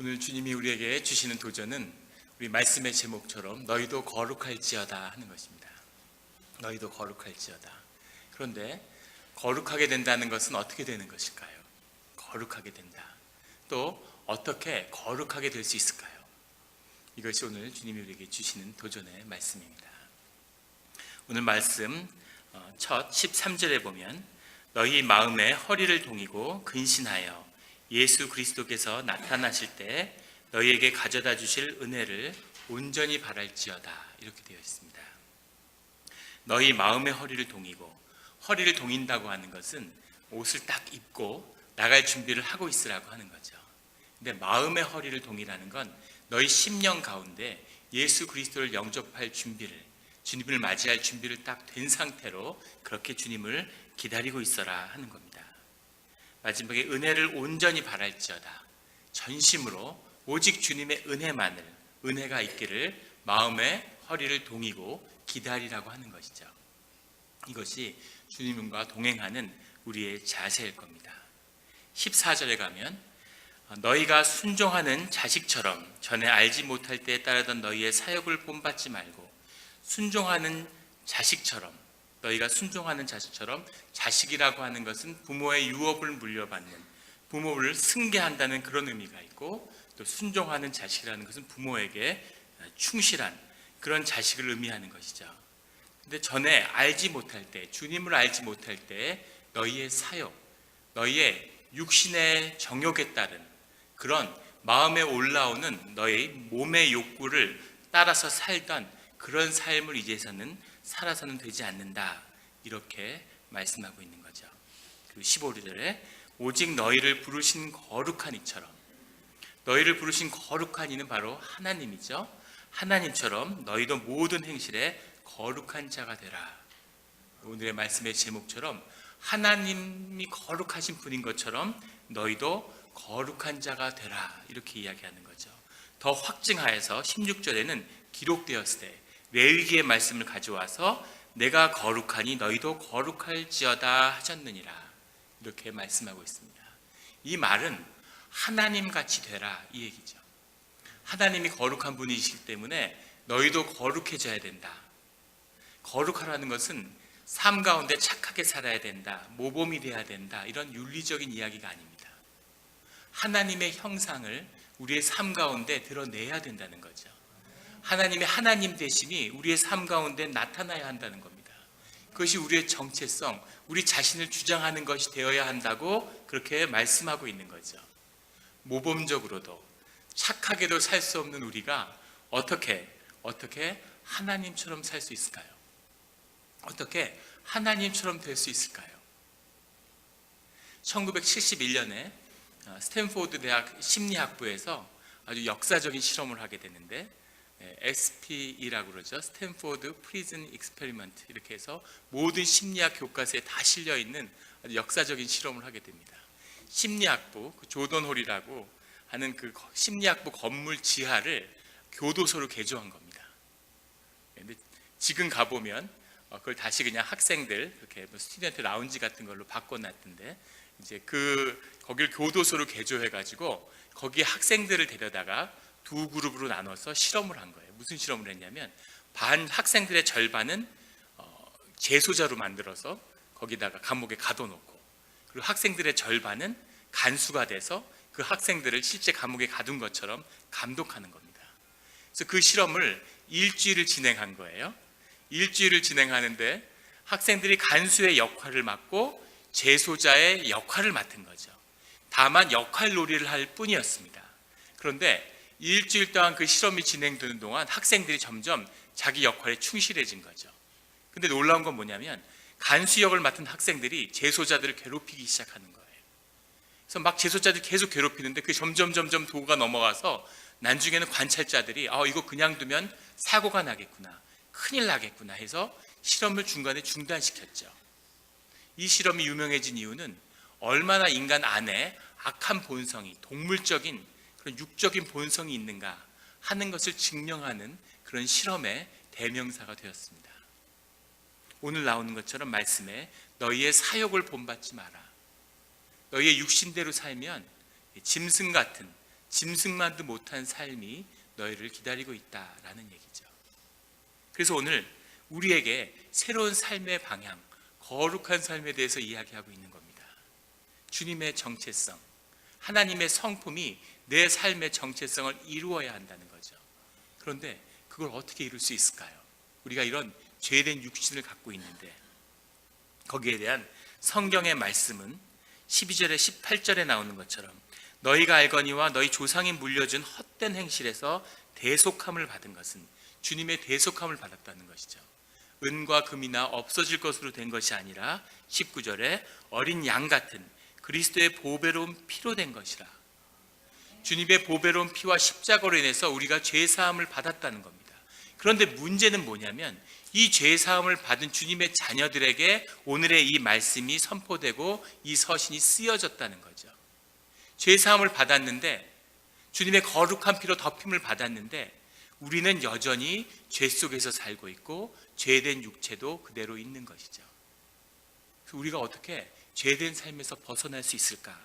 오늘 주님이 우리에게 주시는 도전은 우리 말씀의 제목처럼 너희도 거룩할지어다 하는 것입니다. 너희도 거룩할지어다. 그런데 거룩하게 된다는 것은 어떻게 되는 것일까요? 거룩하게 된다. 또 어떻게 거룩하게 될 수 있을까요? 이것이 오늘 주님이 우리에게 주시는 도전의 말씀입니다. 오늘 말씀 첫 13절에 보면 너희 마음에 허리를 동이고 근신하여 예수 그리스도께서 나타나실 때 너희에게 가져다 주실 은혜를 온전히 바랄지어다 이렇게 되어 있습니다. 너희 마음의 허리를 동이고, 허리를 동인다고 하는 것은 옷을 딱 입고 나갈 준비를 하고 있으라고 하는 거죠. 근데 마음의 허리를 동이라는 건 너희 심령 가운데 예수 그리스도를 영접할 준비를, 주님을 맞이할 준비를 딱 된 상태로 그렇게 주님을 기다리고 있어라 하는 겁니다. 마지막에 은혜를 온전히 바랄지어다. 전심으로 오직 주님의 은혜만을, 은혜가 있기를 마음의 허리를 동이고 기다리라고 하는 것이죠. 이것이 주님과 동행하는 우리의 자세일 겁니다. 14절에 가면 너희가 순종하는 자식처럼 전에 알지 못할 때에 따르던 너희의 사역을 본받지 말고, 순종하는 자식처럼, 너희가 순종하는 자식처럼, 자식이라고 하는 것은 부모의 유업을 물려받는, 부모를 승계한다는 그런 의미가 있고, 또 순종하는 자식이라는 것은 부모에게 충실한 그런 자식을 의미하는 것이죠. 근데 전에 알지 못할 때, 주님을 알지 못할 때 너희의 사역, 너희의 육신의 정욕에 따른 그런 마음에 올라오는 너희 몸의 욕구를 따라서 살던 그런 삶을 이제서는 살아서는 되지 않는다, 이렇게 말씀하고 있는 거죠. 그리고 15절에 오직 너희를 부르신 거룩한 이처럼, 너희를 부르신 거룩한 이는 바로 하나님이죠. 하나님처럼 너희도 모든 행실에 거룩한 자가 되라. 오늘의 말씀의 제목처럼 하나님이 거룩하신 분인 것처럼 너희도 거룩한 자가 되라, 이렇게 이야기하는 거죠. 더 확증하여서 16절에는 기록되었을 때 레위기의 말씀을 가져와서 내가 거룩하니 너희도 거룩할지어다 하셨느니라, 이렇게 말씀하고 있습니다. 이 말은 하나님같이 되라, 이 얘기죠. 하나님이 거룩한 분이시기 때문에 너희도 거룩해져야 된다. 거룩하라는 것은 삶 가운데 착하게 살아야 된다, 모범이 돼야 된다, 이런 윤리적인 이야기가 아닙니다. 하나님의 형상을 우리의 삶 가운데 드러내야 된다는 거죠. 하나님의 하나님 되심이 우리의 삶 가운데 나타나야 한다는 겁니다. 그것이 우리의 정체성, 우리 자신을 주장하는 것이 되어야 한다고 그렇게 말씀하고 있는 거죠. 모범적으로도 착하게도 살 수 없는 우리가 어떻게 하나님처럼 살 수 있을까요? 어떻게 하나님처럼 될 수 있을까요? 1971년에 스탠포드 대학 심리학부에서 아주 역사적인 실험을 하게 되는데, SPE라고 그러죠. 스탠포드 프리즌 익스페리먼트, 이렇게 해서 모든 심리학 교과서에 다 실려 있는 아주 역사적인 실험을 하게 됩니다. 심리학부, 조던 홀이라고 하는 그 심리학부 건물 지하를 교도소로 개조한 겁니다. 근데 지금 가보면 그걸 다시 그냥 학생들 이렇게 스튜던트 라운지 같은 걸로 바꿔놨던데, 이제 거길 교도소로 개조해가지고 거기에 학생들을 데려다가 두 그룹으로 나눠서 실험을 한 거예요. 무슨 실험을 했냐면, 반 학생들의 절반은 재소자로 만들어서 거기다가 감옥에 가둬놓고, 그리고 학생들의 절반은 간수가 돼서 그 학생들을 실제 감옥에 가둔 것처럼 감독하는 겁니다. 그래서 그 실험을 일주일을 진행한 거예요. 일주일을 진행하는데 학생들이 간수의 역할을 맡고 재소자의 역할을 맡은 거죠. 다만 역할 놀이를 할 뿐이었습니다. 그런데 일주일 동안 그 실험이 진행되는 동안 학생들이 점점 자기 역할에 충실해진 거죠. 근데 놀라운 건 뭐냐면, 간수 역을 맡은 학생들이 재소자들을 괴롭히기 시작하는 거예요. 그래서 막 재소자들이 계속 괴롭히는데 그 점점 도가 넘어가서 나중에는 관찰자들이 이거 그냥 두면 사고가 나겠구나, 큰일 나겠구나 해서 실험을 중간에 중단시켰죠. 이 실험이 유명해진 이유는 얼마나 인간 안에 악한 본성이, 동물적인 그런 육적인 본성이 있는가 하는 것을 증명하는 그런 실험의 대명사가 되었습니다. 오늘 나오는 것처럼 말씀에 너희의 사욕을 본받지 마라. 너희의 육신대로 살면 짐승 같은 짐승만도 못한 삶이 너희를 기다리고 있다라는 얘기죠. 그래서 오늘 우리에게 새로운 삶의 방향, 거룩한 삶에 대해서 이야기하고 있는 겁니다. 주님의 정체성, 하나님의 성품이 내 삶의 정체성을 이루어야 한다는 거죠. 그런데 그걸 어떻게 이룰 수 있을까요? 우리가 이런 죄된 육신을 갖고 있는데, 거기에 대한 성경의 말씀은 12절에 18절에 나오는 것처럼 너희가 알거니와 너희 조상이 물려준 헛된 행실에서 대속함을 받은 것은 주님의 대속함을 받았다는 것이죠. 은과 금이나 없어질 것으로 된 것이 아니라 19절에 어린 양 같은 그리스도의 보배로운 피로 된 것이라. 주님의 보배로운 피와 십자가로 인해서 우리가 죄사함을 받았다는 겁니다. 그런데 문제는 뭐냐면 이 죄사함을 받은 주님의 자녀들에게 오늘의 이 말씀이 선포되고 이 서신이 쓰여졌다는 거죠. 죄사함을 받았는데, 주님의 거룩한 피로 덮임을 받았는데 우리는 여전히 죄 속에서 살고 있고 죄된 육체도 그대로 있는 것이죠. 그래서 우리가 어떻게 죄된 삶에서 벗어날 수 있을까?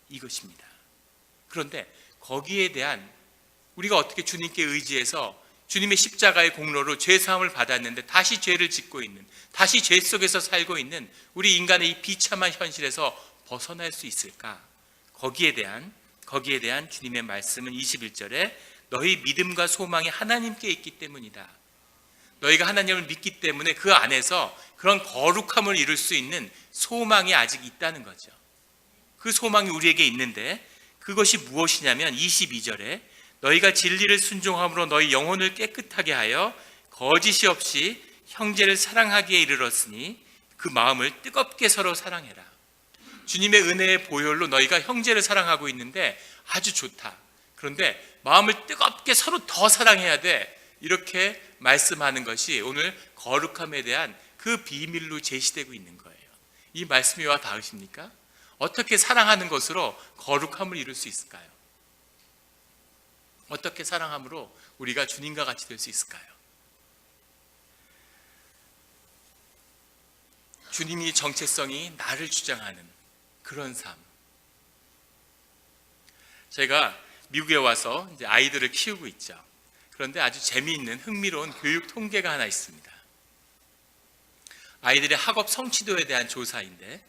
이것입니다. 그런데 거기에 대한, 우리가 어떻게 주님께 의지해서 주님의 십자가의 공로로 죄사함을 받았는데 다시 죄를 짓고 있는, 다시 죄 속에서 살고 있는 우리 인간의 이 비참한 현실에서 벗어날 수 있을까? 거기에 대한 주님의 말씀은 21절에 너희 믿음과 소망이 하나님께 있기 때문이다. 너희가 하나님을 믿기 때문에 그 안에서 그런 거룩함을 이룰 수 있는 소망이 아직 있다는 거죠. 그 소망이 우리에게 있는데 그것이 무엇이냐면 22절에 너희가 진리를 순종함으로 너희 영혼을 깨끗하게 하여 거짓이 없이 형제를 사랑하기에 이르렀으니 그 마음을 뜨겁게 서로 사랑해라. 주님의 은혜의 보혈로 너희가 형제를 사랑하고 있는데 아주 좋다. 그런데 마음을 뜨겁게 서로 더 사랑해야 돼. 이렇게 말씀하는 것이 오늘 거룩함에 대한 그 비밀로 제시되고 있는 거예요. 이 말씀이 와 닿으십니까? 어떻게 사랑하는 것으로 거룩함을 이룰 수 있을까요? 어떻게 사랑함으로 우리가 주님과 같이 될 수 있을까요? 주님이 정체성이 나를 주장하는 그런 삶. 제가 미국에 와서 이제 아이들을 키우고 있죠. 그런데 아주 재미있는 흥미로운 교육 통계가 하나 있습니다. 아이들의 학업 성취도에 대한 조사인데,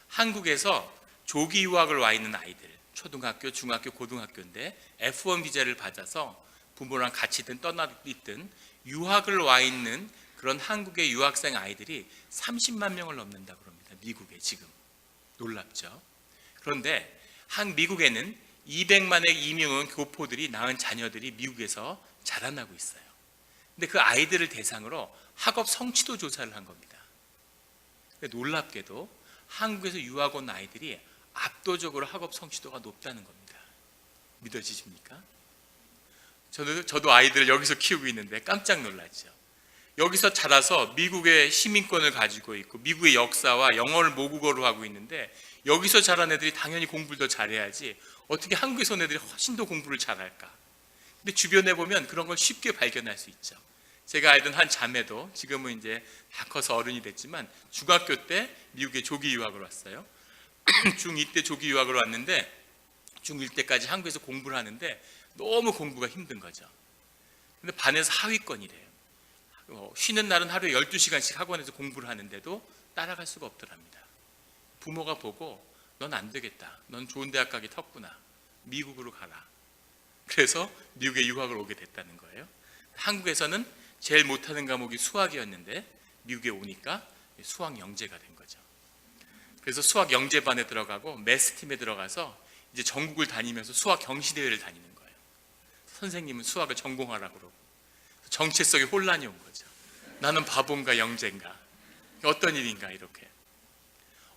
한국에서 조기 유학을 와 있는 아이들, 초등학교, 중학교, 고등학교인데 F1 비자를 받아서 부모랑 같이 떠나있든 유학을 와 있는 그런 한국의 유학생 아이들이 30만 명을 넘는다고 합니다. 미국에 지금. 놀랍죠? 그런데 미국에는 200만의 이민온 교포들이 낳은 자녀들이 미국에서 자라나고 있어요. 근데 그 아이들을 대상으로 학업 성취도 조사를 한 겁니다. 근데 놀랍게도 한국에서 유학 온 아이들이 압도적으로 학업 성취도가 높다는 겁니다. 믿어지십니까? 저도 아이들을 여기서 키우고 있는데 깜짝 놀랐죠. 여기서 자라서 미국의 시민권을 가지고 있고 미국의 역사와 영어를 모국어로 하고 있는데 여기서 자란 애들이 당연히 공부를 더 잘해야지 어떻게 한국에서 온 애들이 훨씬 더 공부를 잘할까? 근데 주변에 보면 그런 걸 쉽게 발견할 수 있죠. 제가 알던 한 자매도 지금은 이제 다 커서 어른이 됐지만 중학교 때 미국에 조기 유학을 왔어요. 중2 때 조기 유학을 왔는데 중1 때까지 한국에서 공부를 하는데 너무 공부가 힘든 거죠. 근데 반에서 하위권이래요. 쉬는 날은 하루에 12시간씩 학원에서 공부를 하는데도 따라갈 수가 없더랍니다. 부모가 보고 넌 안 되겠다. 넌 좋은 대학 가기 텄구나. 미국으로 가라. 그래서 미국에 유학을 오게 됐다는 거예요. 한국에서는 제일 못하는 과목이 수학이었는데 미국에 오니까 수학 영재가 된 거죠. 그래서 수학 영재반에 들어가고 매스팀에 들어가서 이제 전국을 다니면서 수학 경시대회를 다니는 거예요. 선생님은 수학을 전공하라고 그러고 정체성에 혼란이 온 거죠. 나는 바본가 영재인가? 어떤 일인가 이렇게.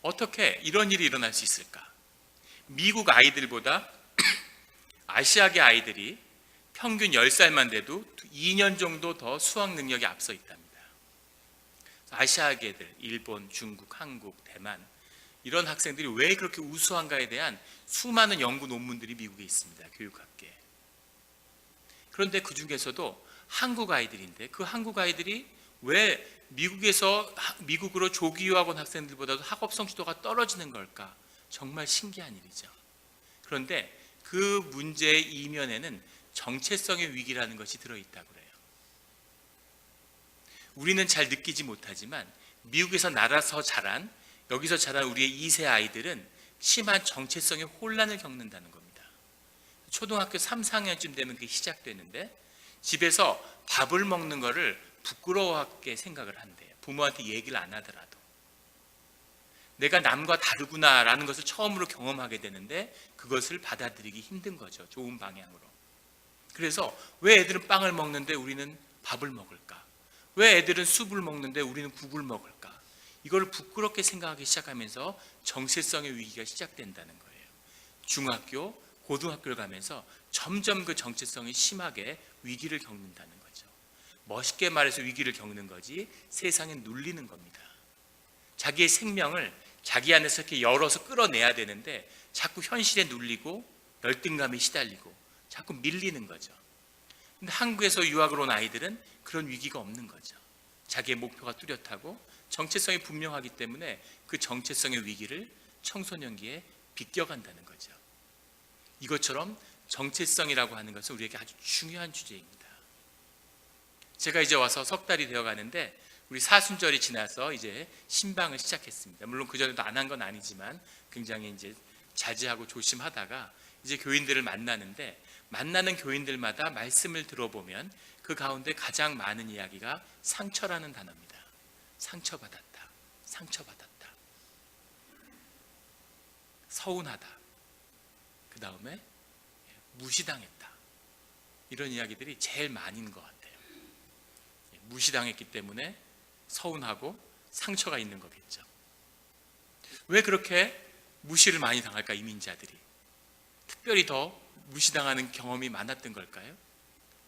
어떻게 이런 일이 일어날 수 있을까? 미국 아이들보다 아시아계 아이들이 평균 10살만 돼도 2년 정도 더 수학 능력이 앞서 있답니다. 아시아계들, 일본, 중국, 한국, 대만 이런 학생들이 왜 그렇게 우수한가에 대한 수많은 연구 논문들이 미국에 있습니다. 교육학계에. 그런데 그 중에서도 한국 아이들인데 그 한국 아이들이 왜 미국으로 조기 유학 온 학생들보다도 학업 성취도가 떨어지는 걸까? 정말 신기한 일이죠. 그런데 그 문제의 이면에는 정체성의 위기라는 것이 들어있다고 그래요. 우리는 잘 느끼지 못하지만 미국에서 날아서 자란, 여기서 자란 우리의 2세 아이들은 심한 정체성의 혼란을 겪는다는 겁니다. 초등학교 3, 4학년쯤 되면 그게 시작되는데 집에서 밥을 먹는 거를 부끄러워하게 생각을 한대요. 부모한테 얘기를 안 하더라도. 내가 남과 다르구나라는 것을 처음으로 경험하게 되는데 그것을 받아들이기 힘든 거죠. 좋은 방향으로. 그래서 왜 애들은 빵을 먹는데 우리는 밥을 먹을까? 왜 애들은 숲을 먹는데 우리는 국을 먹을까? 이걸 부끄럽게 생각하기 시작하면서 정체성의 위기가 시작된다는 거예요. 중학교, 고등학교를 가면서 점점 그 정체성이 심하게 위기를 겪는다는 거죠. 멋있게 말해서 위기를 겪는 거지 세상에 눌리는 겁니다. 자기의 생명을 자기 안에서 이렇게 열어서 끌어내야 되는데 자꾸 현실에 눌리고 열등감에 시달리고 자꾸 밀리는 거죠. 근데 한국에서 유학을 온 아이들은 그런 위기가 없는 거죠. 자기의 목표가 뚜렷하고 정체성이 분명하기 때문에 그 정체성의 위기를 청소년기에 비껴간다는 거죠. 이것처럼 정체성이라고 하는 것은 우리에게 아주 중요한 주제입니다. 제가 이제 와서 석 달이 되어 가는데 우리 사순절이 지나서 이제 신방을 시작했습니다. 물론 그전에도 안 한 건 아니지만 굉장히 이제 자제하고 조심하다가 이제 교인들을 만나는데 만나는 교인들마다 말씀을 들어보면 그 가운데 가장 많은 이야기가 상처라는 단어입니다. 상처받았다. 상처받았다. 서운하다. 그 다음에 무시당했다. 이런 이야기들이 제일 많은 것 같아요. 무시당했기 때문에 서운하고 상처가 있는 거겠죠. 왜 그렇게 무시를 많이 당할까, 이민자들이? 특별히 더 무시당하는 경험이 많았던 걸까요?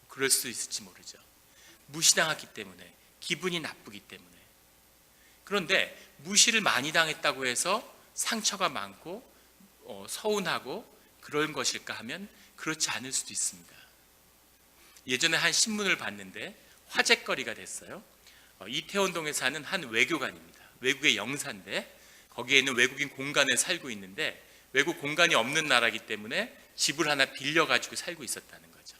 그럴 수 있을지 모르죠. 무시당했기 때문에, 기분이 나쁘기 때문에. 그런데 무시를 많이 당했다고 해서 상처가 많고 서운하고 그런 것일까 하면 그렇지 않을 수도 있습니다. 예전에 한 신문을 봤는데 화제거리가 됐어요. 이태원동에 사는 한 외교관입니다. 외국의 영사인데 거기에 있는 외국인 공간에 살고 있는데 외국 공간이 없는 나라이기 때문에 집을 하나 빌려가지고 살고 있었다는 거죠.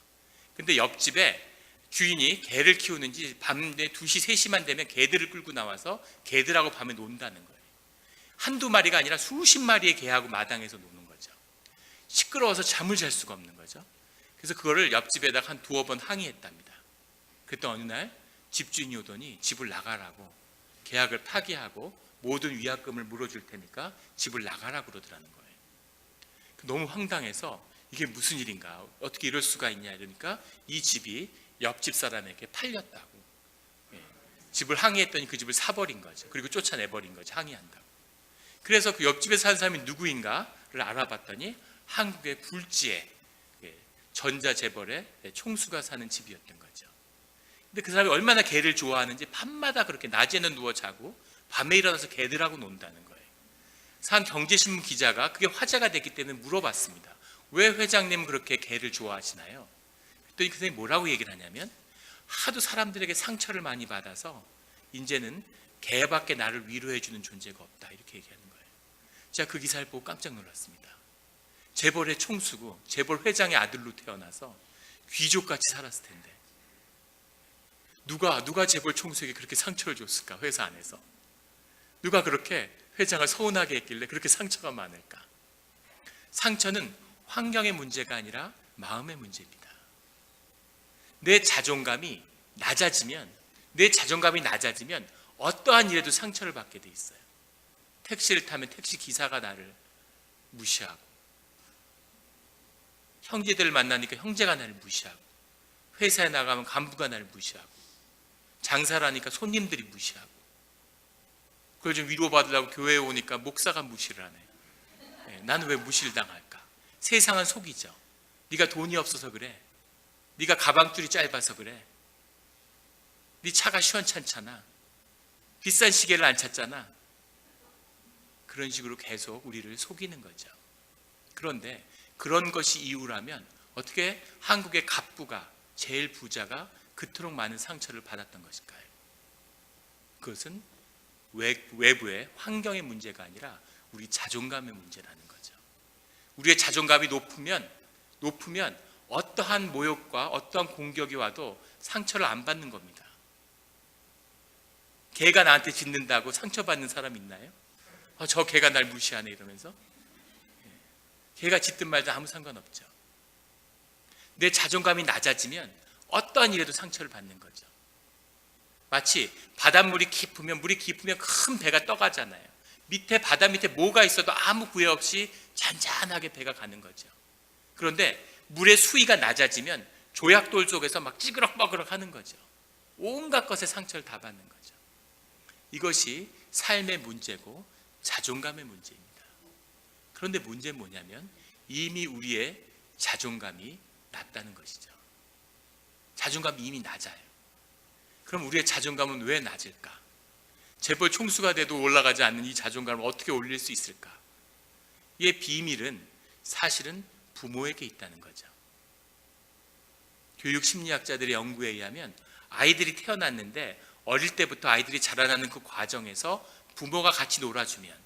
근데 옆집에 주인이 개를 키우는지 밤에 2시, 3시만 되면 개들을 끌고 나와서 개들하고 밤에 논다는 거예요. 한두 마리가 아니라 수십 마리의 개하고 마당에서 노는 거죠. 시끄러워서 잠을 잘 수가 없는 거죠. 그래서 그거를 옆집에다가 한 2-3번 항의했답니다. 그랬더니 어느 날 집주인이 오더니 집을 나가라고, 계약을 파기하고 모든 위약금을 물어줄 테니까 집을 나가라고 그러더라는 거예요. 너무 황당해서 이게 무슨 일인가, 어떻게 이럴 수가 있냐 이러니까 이 집이 옆집 사람에게 팔렸다고. 집을 항의했더니 그 집을 사버린 거죠. 그리고 쫓아내버린 거죠. 항의한다고. 그래서 그 옆집에 사는 사람이 누구인가를 알아봤더니 한국의 굴지에 전자재벌의 총수가 사는 집이었던 거죠. 근데 그 사람이 얼마나 개를 좋아하는지 밤마다 그렇게 낮에는 누워 자고 밤에 일어나서 개들하고 논다는 거예요. 산 경제신문 기자가 그게 화제가 됐기 때문에 물어봤습니다. 왜 회장님은 그렇게 개를 좋아하시나요? 그랬더니 그 사람이 뭐라고 얘기를 하냐면 하도 사람들에게 상처를 많이 받아서 이제는 개밖에 나를 위로해 주는 존재가 없다, 이렇게 얘기하는 거예요. 제가 그 기사를 보고 깜짝 놀랐습니다. 재벌의 총수고 재벌 회장의 아들로 태어나서 귀족같이 살았을 텐데 누가 재벌 총수에게 그렇게 상처를 줬을까? 회사 안에서 누가 그렇게 회장을 서운하게 했길래 그렇게 상처가 많을까? 상처는 환경의 문제가 아니라 마음의 문제입니다. 내 자존감이 낮아지면 어떠한 일에도 상처를 받게 돼 있어요. 택시를 타면 택시 기사가 나를 무시하고, 형제들을 만나니까 형제가 나를 무시하고, 회사에 나가면 간부가 나를 무시하고, 장사를 하니까 손님들이 무시하고, 그걸 좀 위로받으려고 교회에 오니까 목사가 무시를 하네. 나는 왜 무시를 당할까? 세상은 속이죠. 네가 돈이 없어서 그래. 네가 가방줄이 짧아서 그래. 네 차가 시원찮잖아. 비싼 시계를 안 찼잖아. 그런 식으로 계속 우리를 속이는 거죠. 그런데 그런 것이 이유라면 어떻게 한국의 갑부가, 제일 부자가 그토록 많은 상처를 받았던 것일까요? 그것은 외부의 환경의 문제가 아니라 우리 자존감의 문제라는 거죠. 우리의 자존감이 높으면 높으면 어떠한 모욕과 어떠한 공격이 와도 상처를 안 받는 겁니다. 개가 나한테 짖는다고 상처받는 사람 있나요? 저 개가 날 무시하네 이러면서. 개가 짖든 말든 아무 상관없죠. 내 자존감이 낮아지면 어떠한 일에도 상처를 받는 거죠. 마치 바닷물이 깊으면, 물이 깊으면 큰 배가 떠가잖아요. 밑에, 바다 밑에 뭐가 있어도 아무 구애 없이 잔잔하게 배가 가는 거죠. 그런데 물의 수위가 낮아지면 조약돌 속에서 막 찌그럭버그럭 하는 거죠. 온갖 것에 상처를 다 받는 거죠. 이것이 삶의 문제고 자존감의 문제입니다. 그런데 문제는 뭐냐면 이미 우리의 자존감이 낮다는 것이죠. 자존감이 이미 낮아요. 그럼 우리의 자존감은 왜 낮을까? 재벌 총수가 돼도 올라가지 않는 이 자존감을 어떻게 올릴 수 있을까? 이의 비밀은 사실은 부모에게 있다는 거죠. 교육 심리학자들의 연구에 의하면 아이들이 태어났는데 어릴 때부터 아이들이 자라나는 그 과정에서 부모가 같이 놀아주면,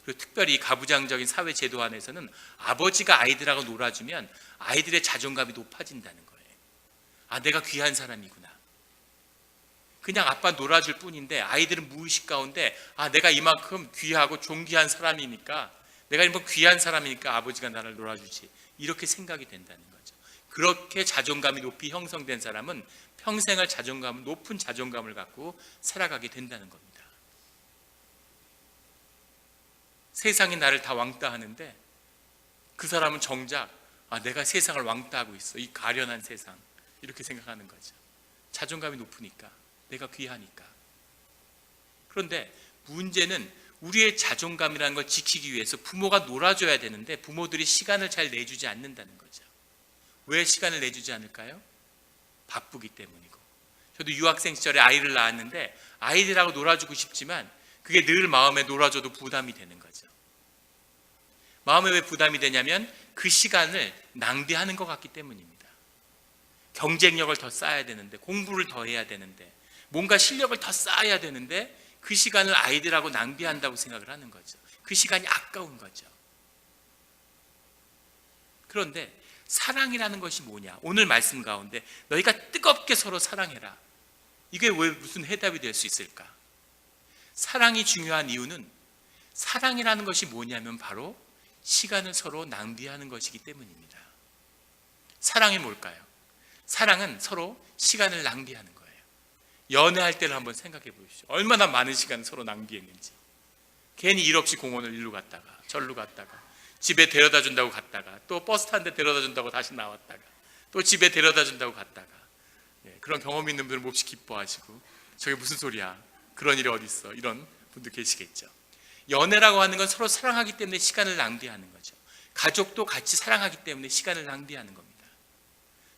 그리고 특별히 가부장적인 사회 제도 안에서는 아버지가 아이들하고 놀아주면 아이들의 자존감이 높아진다는 거예요. 내가 귀한 사람이구나. 그냥 아빠 놀아줄 뿐인데 아이들은 무의식 가운데 내가 이만큼 귀하고 존귀한 사람이니까, 내가 이만큼 귀한 사람이니까 아버지가 나를 놀아주지, 이렇게 생각이 된다는 거죠. 그렇게 자존감이 높이 형성된 사람은 평생을 높은 자존감을 갖고 살아가게 된다는 겁니다. 세상이 나를 다 왕따하는데 그 사람은 정작 내가 세상을 왕따하고 있어, 이 가련한 세상, 이렇게 생각하는 거죠. 자존감이 높으니까, 내가 귀하니까. 그런데 문제는 우리의 자존감이라는 걸 지키기 위해서 부모가 놀아줘야 되는데 부모들이 시간을 잘 내주지 않는다는 거죠. 왜 시간을 내주지 않을까요? 바쁘기 때문이고. 저도 유학생 시절에 아이를 낳았는데 아이들하고 놀아주고 싶지만 그게 늘 마음에 놀아줘도 부담이 되는 거죠. 마음에 왜 부담이 되냐면 그 시간을 낭비하는 것 같기 때문입니다. 경쟁력을 더 쌓아야 되는데, 공부를 더 해야 되는데, 뭔가 실력을 더 쌓아야 되는데 그 시간을 아이들하고 낭비한다고 생각을 하는 거죠. 그 시간이 아까운 거죠. 그런데 사랑이라는 것이 뭐냐? 오늘 말씀 가운데 너희가 뜨겁게 서로 사랑해라. 이게 왜 무슨 해답이 될 수 있을까? 사랑이 중요한 이유는, 사랑이라는 것이 뭐냐면 바로 시간을 서로 낭비하는 것이기 때문입니다. 사랑이 뭘까요? 사랑은 서로 시간을 낭비하는 거예요. 연애할 때를 한번 생각해 보십시오. 얼마나 많은 시간을 서로 낭비했는지. 괜히 일 없이 공원을 일로 갔다가 절로 갔다가, 집에 데려다 준다고 갔다가, 또 버스 탄 데 데려다 준다고 다시 나왔다가, 또 집에 데려다 준다고 갔다가. 그런 경험 있는 분들은 몹시 기뻐하시고, 저게 무슨 소리야, 그런 일이 어디 있어, 이런 분도 계시겠죠. 연애라고 하는 건 서로 사랑하기 때문에 시간을 낭비하는 거죠. 가족도 같이 사랑하기 때문에 시간을 낭비하는 겁니다.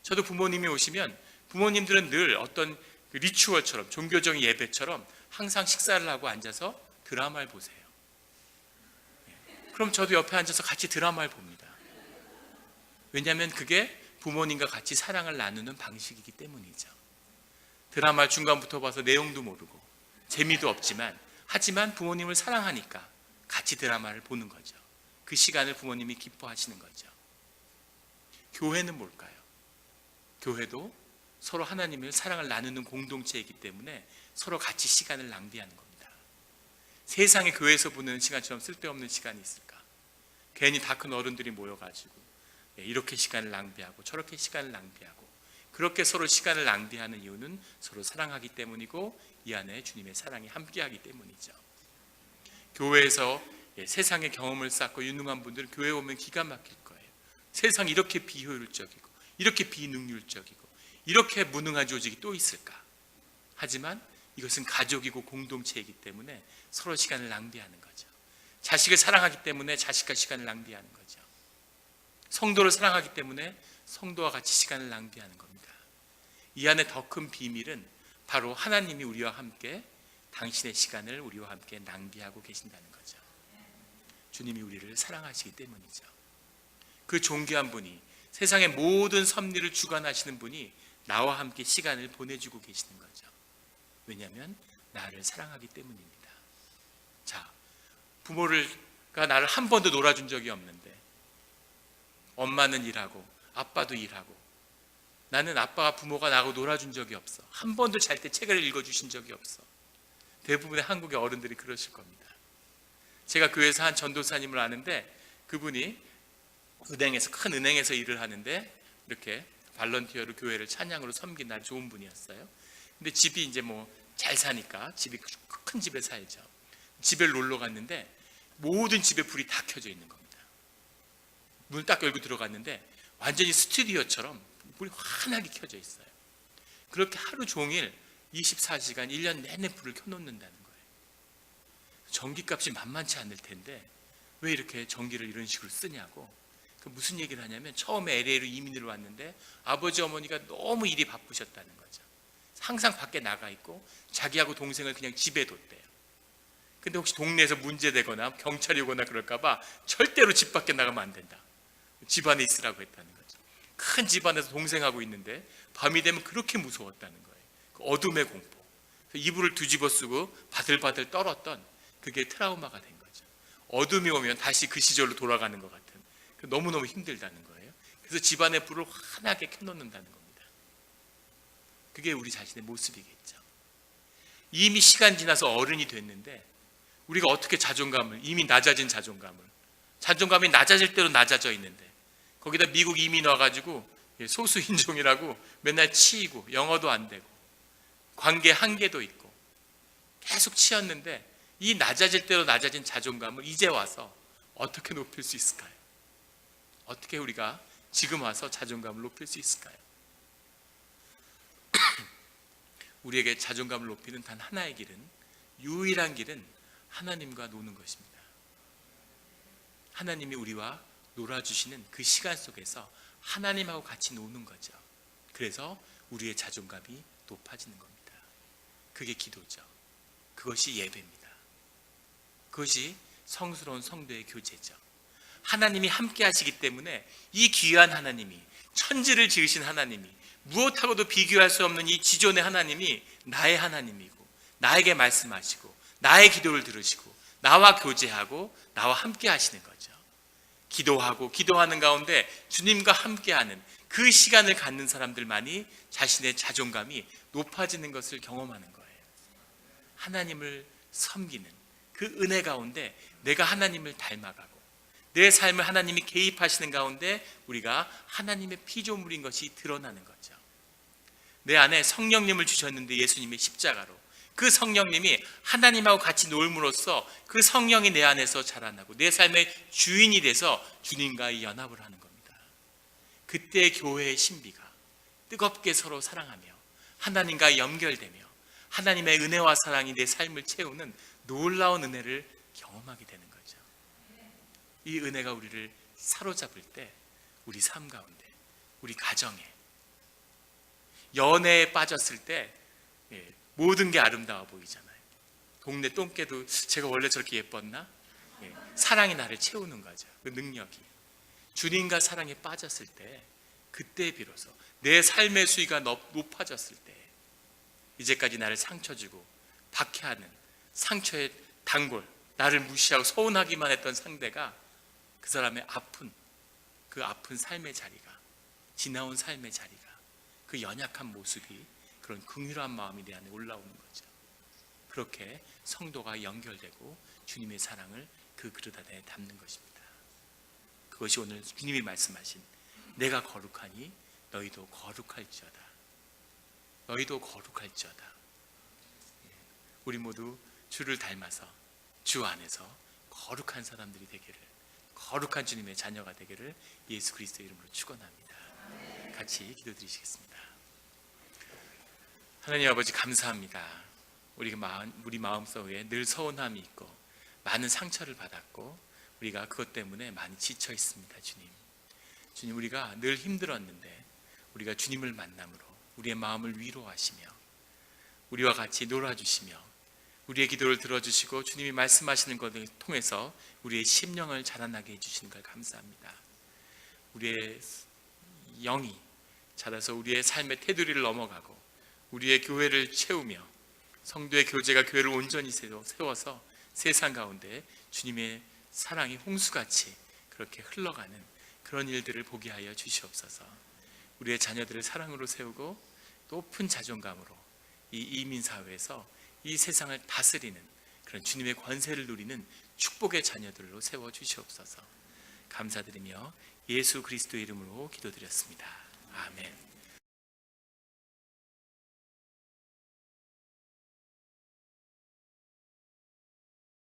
저도 부모님이 오시면 부모님들은 늘 어떤 리추얼처럼, 종교적인 예배처럼 항상 식사를 하고 앉아서 드라마를 보세요. 그럼 저도 옆에 앉아서 같이 드라마를 봅니다. 왜냐하면 그게 부모님과 같이 사랑을 나누는 방식이기 때문이죠. 드라마를 중간부터 봐서 내용도 모르고 재미도 없지만, 하지만 부모님을 사랑하니까 같이 드라마를 보는 거죠. 그 시간을 부모님이 기뻐하시는 거죠. 교회는 뭘까요? 교회도 서로 하나님을 사랑을 나누는 공동체이기 때문에 서로 같이 시간을 낭비하는 겁니다. 세상에 교회에서 보내는 시간처럼 쓸데없는 시간이 있을까? 괜히 다 큰 어른들이 모여가지고 이렇게 시간을 낭비하고 저렇게 시간을 낭비하고, 그렇게 서로 시간을 낭비하는 이유는 서로 사랑하기 때문이고, 이 안에 주님의 사랑이 함께하기 때문이죠. 교회에서 세상의 경험을 쌓고 유능한 분들은 교회에 오면 기가 막힐 거예요. 세상이 이렇게 비효율적이고 이렇게 비능률적이고 이렇게 무능한 조직이 또 있을까? 하지만 이것은 가족이고 공동체이기 때문에 서로 시간을 낭비하는 거죠. 자식을 사랑하기 때문에 자식과 시간을 낭비하는 거죠. 성도를 사랑하기 때문에 성도와 같이 시간을 낭비하는 겁니다. 이 안에 더 큰 비밀은 바로 하나님이 우리와 함께 당신의 시간을 우리와 함께 낭비하고 계신다는 거죠. 주님이 우리를 사랑하시기 때문이죠. 그 존귀한 분이, 세상의 모든 섭리를 주관하시는 분이 나와 함께 시간을 보내주고 계시는 거죠. 왜냐하면 나를 사랑하기 때문입니다. 자, 부모가 나를 한 번도 놀아준 적이 없는데, 엄마는 일하고 아빠도 일하고, 나는 아빠가 부모가 나하고 놀아준 적이 없어. 한 번도 잘 때 책을 읽어주신 적이 없어. 대부분의 한국의 어른들이 그러실 겁니다. 제가 교회에서 한 전도사님을 아는데, 그분이 은행에서, 큰 은행에서 일을 하는데 이렇게 발런티어로 교회를 찬양으로 섬긴 아주 좋은 분이었어요. 근데 집이 이제 뭐 잘 사니까 집이 큰 집에 살죠. 집에 놀러 갔는데 모든 집에 불이 다 켜져 있는 겁니다. 문을 딱 열고 들어갔는데 완전히 스튜디오처럼 불이 환하게 켜져 있어요. 그렇게 하루 종일 24시간 1년 내내 불을 켜놓는다는 거예요. 전기값이 만만치 않을 텐데 왜 이렇게 전기를 이런 식으로 쓰냐고. 그 무슨 얘기를 하냐면, 처음에 LA로 이민을 왔는데 아버지 어머니가 너무 일이 바쁘셨다는 거죠. 항상 밖에 나가 있고 자기하고 동생을 그냥 집에 뒀대요. 근데 혹시 동네에서 문제되거나 경찰이 오거나 그럴까봐 절대로 집 밖에 나가면 안 된다, 집 안에 있으라고 했다는 거죠. 큰 집 안에서 동생하고 있는데 밤이 되면 그렇게 무서웠다는 거예요. 그 어둠의 공포. 이불을 뒤집어 쓰고 바들바들 떨었던 그게 트라우마가 된 거죠. 어둠이 오면 다시 그 시절로 돌아가는 것 같은, 너무너무 힘들다는 거예요. 그래서 집안의 불을 환하게 켜놓는다는 겁니다. 그게 우리 자신의 모습이겠죠. 이미 시간 지나서 어른이 됐는데 우리가 어떻게 자존감을, 이미 낮아진 자존감이 낮아질 대로 낮아져 있는데, 거기다 미국 이민 와가지고 소수인종이라고 맨날 치이고 영어도 안 되고 관계 한계도 있고 계속 치였는데, 이 낮아질 대로 낮아진 자존감을 이제 와서 어떻게 높일 수 있을까요? 어떻게 우리가 지금 와서 자존감을 높일 수 있을까요? 우리에게 자존감을 높이는 단 하나의 길은, 유일한 길은 하나님과 노는 것입니다. 하나님이 우리와 놀아주시는 그 시간 속에서 하나님하고 같이 노는 거죠. 그래서 우리의 자존감이 높아지는 겁니다. 그게 기도죠. 그것이 예배입니다. 그것이 성스러운 성도의 교제죠. 하나님이 함께 하시기 때문에 이 귀한 하나님이, 천지를 지으신 하나님이, 무엇하고도 비교할 수 없는 이 지존의 하나님이 나의 하나님이고, 나에게 말씀하시고 나의 기도를 들으시고 나와 교제하고 나와 함께 하시는 거죠. 기도하는 가운데 주님과 함께하는 그 시간을 갖는 사람들만이 자신의 자존감이 높아지는 것을 경험하는 거예요. 하나님을 섬기는 그 은혜 가운데 내가 하나님을 닮아가고, 내 삶을 하나님이 개입하시는 가운데 우리가 하나님의 피조물인 것이 드러나는 거죠. 내 안에 성령님을 주셨는데, 예수님의 십자가로 그 성령님이 하나님하고 같이 놀므로써 그 성령이 내 안에서 자라나고 내 삶의 주인이 돼서 주님과의 연합을 하는 겁니다. 그때 교회의 신비가 뜨겁게 서로 사랑하며 하나님과 연결되며 하나님의 은혜와 사랑이 내 삶을 채우는 놀라운 은혜를 경험하게 되는 거죠. 이 은혜가 우리를 사로잡을 때 우리 삶 가운데, 우리 가정에, 연애에 빠졌을 때 모든 게 아름다워 보이잖아요. 동네 똥개도 제가 원래 저렇게 예뻤나? 사랑이 나를 채우는 거죠. 그 능력이. 주님과 사랑에 빠졌을 때, 그때 비로소 내 삶의 수위가 높아졌을 때, 이제까지 나를 상처 주고 박해하는 상처의 단골, 나를 무시하고 서운하기만 했던 상대가, 그 사람의 그 아픈 삶의 자리가, 지나온 삶의 자리가, 그 연약한 모습이, 그런 긍휼한 마음이 내 안에 올라오는 거죠. 그렇게 성도가 연결되고 주님의 사랑을 그 그릇 안에 담는 것입니다. 그것이 오늘 주님이 말씀하신 내가 거룩하니 너희도 거룩할지어다. 너희도 거룩할지어다. 우리 모두 주를 닮아서 주 안에서 거룩한 사람들이 되기를, 거룩한 주님의 자녀가 되기를 예수 그리스도의 이름으로 축원합니다. 같이 기도드리시겠습니다. 하나님 아버지, 감사합니다. 우리 마음속에 늘 서운함이 있고 많은 상처를 받았고 우리가 그것 때문에 많이 지쳐 있습니다. 주님, 우리가 늘 힘들었는데 우리가 주님을 만남으로 우리의 마음을 위로하시며 우리와 같이 놀아주시며 우리의 기도를 들어주시고 주님이 말씀하시는 것을 통해서 우리의 심령을 자라나게 해주시는 걸 감사합니다. 우리의 영이 자라서 우리의 삶의 테두리를 넘어가고 우리의 교회를 채우며 성도의 교제가 교회를 온전히 세워서 세상 가운데 주님의 사랑이 홍수같이 그렇게 흘러가는 그런 일들을 보게 하여 주시옵소서. 우리의 자녀들을 사랑으로 세우고 높은 자존감으로 이 이민사회에서 이 세상을 다스리는 그런 주님의 권세를 누리는 축복의 자녀들로 세워 주시옵소서. 감사드리며 예수 그리스도의 이름으로 기도드렸습니다. 아멘.